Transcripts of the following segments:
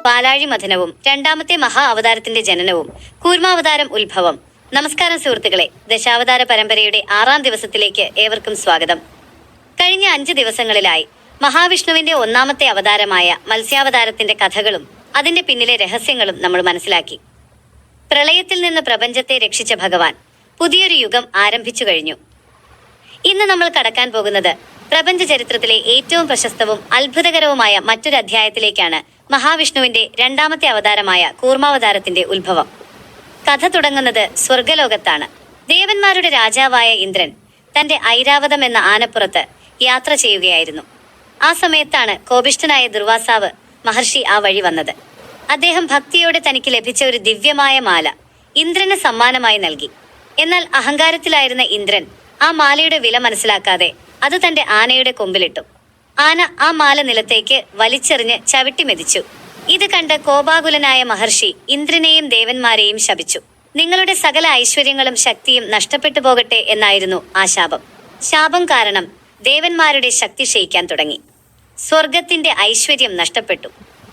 പാലാഴി മഥനവും രണ്ടാമത്തെ മഹാ അവതാരത്തിന്റെ ജനനവും കൂർമാവതാരം ഉത്ഭവം. നമസ്കാരം സുഹൃത്തുക്കളെ, ദശാവതാര പരമ്പരയുടെ 6ാം ദിവസത്തിലേക്ക് ഏവർക്കും സ്വാഗതം. കഴിഞ്ഞ 5 ദിവസങ്ങളിലായി മഹാവിഷ്ണുവിന്റെ 1ാമത്തെ അവതാരമായ മത്സ്യാവതാരത്തിന്റെ കഥകളും അതിന്റെ പിന്നിലെ രഹസ്യങ്ങളും നമ്മൾ മനസ്സിലാക്കി. പ്രളയത്തിൽ നിന്ന് പ്രപഞ്ചത്തെ രക്ഷിച്ച ഭഗവാൻ പുതിയൊരു യുഗം ആരംഭിച്ചു കഴിഞ്ഞു. ഇന്ന് നമ്മൾ കടക്കാൻ പോകുന്നത് പ്രപഞ്ച ചരിത്രത്തിലെ ഏറ്റവും പ്രശസ്തവും അത്ഭുതകരവുമായ മറ്റൊരു അധ്യായത്തിലേക്കാണ്. മഹാവിഷ്ണുവിന്റെ 2ാമത്തെ അവതാരമായ കൂർമാവതാരത്തിന്റെ ഉത്ഭവം. കഥ തുടങ്ങുന്നത് സ്വർഗലോകത്താണ്. ദേവന്മാരുടെ രാജാവായ ഇന്ദ്രൻ തന്റെ ഐരാവതം എന്ന ആനപ്പുറത്ത് യാത്ര ചെയ്യുകയായിരുന്നു. ആ സമയത്താണ് കോപിഷ്ഠനായ ദുർവാസാവ് മഹർഷി ആ വഴി വന്നത്. അദ്ദേഹം ഭക്തിയോടെ തനിക്ക് ലഭിച്ച ഒരു ദിവ്യമായ മാല ഇന്ദ്രന് സമ്മാനമായി നൽകി. എന്നാൽ അഹങ്കാരത്തിലായിരുന്ന ഇന്ദ്രൻ ആ മാലയുടെ വില മനസ്സിലാക്കാതെ അത് തന്റെ ആനയുടെ കൊമ്പിലിട്ടു. ആന ആ മാല നിലത്തേക്ക് വലിച്ചെറിഞ്ഞ് ചവിട്ടി മെതിച്ചു. ഇത് കണ്ട് കോപാകുലനായ മഹർഷി ഇന്ദ്രനെയും ദേവന്മാരെയും ശപിച്ചു. നിങ്ങളുടെ സകല ഐശ്വര്യങ്ങളും ശക്തിയും നഷ്ടപ്പെട്ടു പോകട്ടെ എന്നായിരുന്നു ആ ശാപം. ശാപം കാരണം ദേവന്മാരുടെ ശക്തി ക്ഷയിക്കാൻ തുടങ്ങി. സ്വർഗത്തിന്റെ ഐശ്വര്യം നഷ്ടപ്പെട്ടു.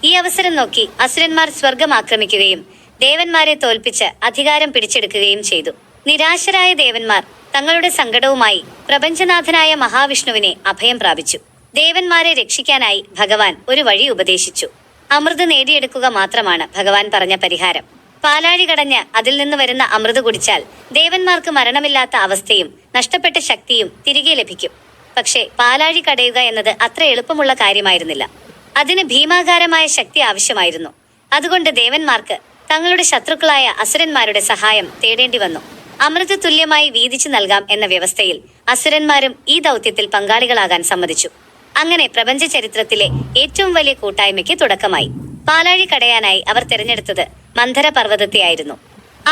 ഈ അവസരം നോക്കി അസുരന്മാർ സ്വർഗം ആക്രമിക്കുകയും ദേവന്മാരെ തോൽപ്പിച്ച് അധികാരം പിടിച്ചെടുക്കുകയും ചെയ്തു. നിരാശരായ ദേവന്മാർ തങ്ങളുടെ സങ്കടവുമായി പ്രപഞ്ചനാഥനായ മഹാവിഷ്ണുവിനെ അഭയം പ്രാപിച്ചു. ദേവന്മാരെ രക്ഷിക്കാനായി ഭഗവാൻ ഒരു വഴി ഉപദേശിച്ചു. അമൃത് നേടിയെടുക്കുക മാത്രമാണ് ഭഗവാൻ പറഞ്ഞ പരിഹാരം. പാലാഴി കടഞ്ഞ് അതിൽ നിന്ന് വരുന്ന അമൃത് കുടിച്ചാൽ ദേവന്മാർക്ക് മരണമില്ലാത്ത അവസ്ഥയും നഷ്ടപ്പെട്ട ശക്തിയും തിരികെ ലഭിക്കും. പക്ഷേ പാലാഴി കടയുക എന്നത് അത്ര എളുപ്പമുള്ള കാര്യമായിരുന്നില്ല. അതിന് ഭീമാകാരമായ ശക്തി ആവശ്യമായിരുന്നു. അതുകൊണ്ട് ദേവന്മാർക്ക് തങ്ങളുടെ ശത്രുക്കളായ അസുരന്മാരുടെ സഹായം തേടേണ്ടി വന്നു. അമൃത് തുല്യമായി വീതിച്ചു നൽകാം എന്ന വ്യവസ്ഥയിൽ അസുരന്മാരും ഈ ദൗത്യത്തിൽ പങ്കാളികളാകാൻ സമ്മതിച്ചു. അങ്ങനെ പ്രപഞ്ച ചരിത്രത്തിലെ ഏറ്റവും വലിയ കൂട്ടായ്മയ്ക്ക് തുടക്കമായി. പാലാഴി കടയാനായി അവർ തിരഞ്ഞെടുത്തത് മന്ധര പർവ്വതത്തെയായിരുന്നു.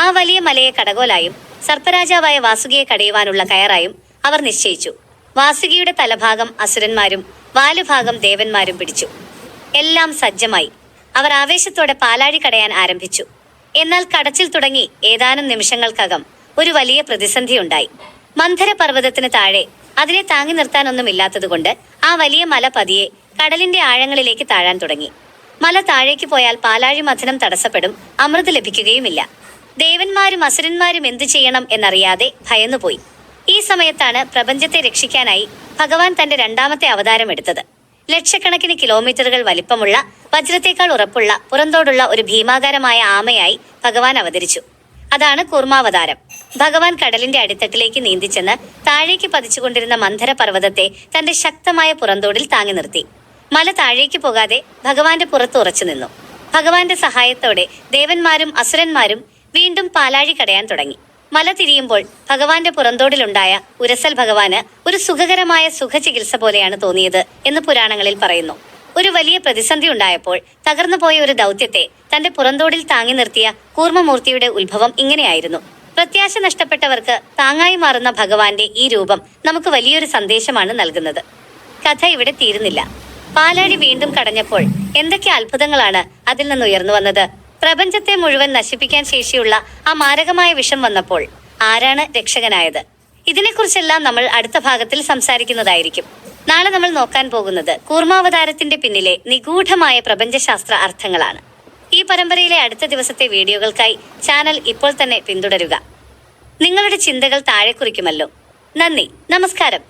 ആ വലിയ മലയെ കടകോലായും സർപ്പരാജാവായ വാസുകിയെ കടയുവാനുള്ള കയറായും അവർ നിശ്ചയിച്ചു. വാസുകിയുടെ തലഭാഗം അസുരന്മാരും വാലുഭാഗം ദേവന്മാരും പിടിച്ചു. എല്ലാം സജ്ജമായി. അവർ ആവേശത്തോടെ പാലാഴി കടയാൻ ആരംഭിച്ചു. എന്നാൽ കടച്ചിൽ തുടങ്ങി ഏതാനും നിമിഷങ്ങൾക്കകം ഒരു വലിയ പ്രതിസന്ധിയുണ്ടായി. മന്ധര പർവ്വതത്തിന് താഴെ അതിനെ താങ്ങി നിർത്താനൊന്നുമില്ലാത്തതുകൊണ്ട് ആ വലിയ മല പതിയെ കടലിന്റെ ആഴങ്ങളിലേക്ക് താഴാൻ തുടങ്ങി. മല താഴേക്ക് പോയാൽ പാലാഴി മഥനം തടസ്സപ്പെടും, അമൃത് ലഭിക്കുകയുമില്ല. ദേവന്മാരും അസുരന്മാരും എന്തു ചെയ്യണം എന്നറിയാതെ ഭയന്നുപോയി. ഈ സമയത്താണ് പ്രപഞ്ചത്തെ രക്ഷിക്കാനായി ഭഗവാൻ തന്റെ 2ാമത്തെ അവതാരം എടുത്തത്. ലക്ഷക്കണക്കിന് കിലോമീറ്ററുകൾ വലിപ്പമുള്ള വജ്രത്തേക്കാൾ ഉറപ്പുള്ള പുറന്തോടുള്ള ഒരു ഭീമാകാരമായ ആമയായി ഭഗവാൻ അവതരിച്ചു. അതാണ് കൂർമാവതാരം. ഭഗവാൻ കടലിന്റെ അടിത്തട്ടിലേക്ക് നീന്തിച്ചെന്ന് താഴേക്ക് പതിച്ചുകൊണ്ടിരുന്ന മന്ധര പർവ്വതത്തെ തന്റെ ശക്തമായ പുറന്തോടിൽ താങ്ങി നിർത്തി. മല താഴേക്ക് പോകാതെ ഭഗവാന്റെ പുറത്ത് ഉറച്ചു നിന്നു. ഭഗവാന്റെ സഹായത്തോടെ ദേവന്മാരും അസുരന്മാരും വീണ്ടും പാലാഴി കടയാൻ തുടങ്ങി. മല തിരിയുമ്പോൾ ഭഗവാന്റെ പുറന്തോടിലുണ്ടായ ഉരസൽ ഭഗവാന് ഒരു സുഖകരമായ സുഖചികിത്സ പോലെയാണ് തോന്നിയത് എന്ന് പുരാണങ്ങളിൽ പറയുന്നു. ഒരു വലിയ പ്രതിസന്ധി ഉണ്ടായപ്പോൾ തകർന്നുപോയ ഒരു ദൗത്യത്തെ തന്റെ പുറന്തോടിൽ താങ്ങി നിർത്തിയ കൂർമ്മമൂർത്തിയുടെ ഉത്ഭവം ഇങ്ങനെയായിരുന്നു. പ്രത്യാശ നഷ്ടപ്പെട്ടവർക്ക് താങ്ങായി മാറുന്ന ഭഗവാന്റെ ഈ രൂപം നമുക്ക് വലിയൊരു സന്ദേശമാണ് നൽകുന്നത്. കഥ ഇവിടെ തീരുന്നില്ല. പാലാഴി വീണ്ടും കടഞ്ഞപ്പോൾ എന്തൊക്കെ അത്ഭുതങ്ങളാണ് അതിൽ നിന്ന് ഉയർന്നു വന്നത്. പ്രപഞ്ചത്തെ മുഴുവൻ നശിപ്പിക്കാൻ ശേഷിയുള്ള ആ മാരകമായ വിഷം വന്നപ്പോൾ ആരാണ് രക്ഷകനായത്? ഇതിനെക്കുറിച്ചെല്ലാം നമ്മൾ അടുത്ത ഭാഗത്തിൽ സംസാരിക്കുന്നതായിരിക്കും. നാളെ നമ്മൾ നോക്കാൻ പോകുന്നത് കൂർമാവതാരത്തിന്റെ പിന്നിലെ നിഗൂഢമായ പ്രപഞ്ചശാസ്ത്ര അർത്ഥങ്ങളാണ്. ഈ പരമ്പരയിലെ അടുത്ത ദിവസത്തെ വീഡിയോകൾക്കായി ചാനൽ ഇപ്പോൾ തന്നെ പിന്തുടരുക. നിങ്ങളുടെ ചിന്തകൾ താഴെ കുറിക്കുമല്ലോ. നന്ദി, നമസ്കാരം.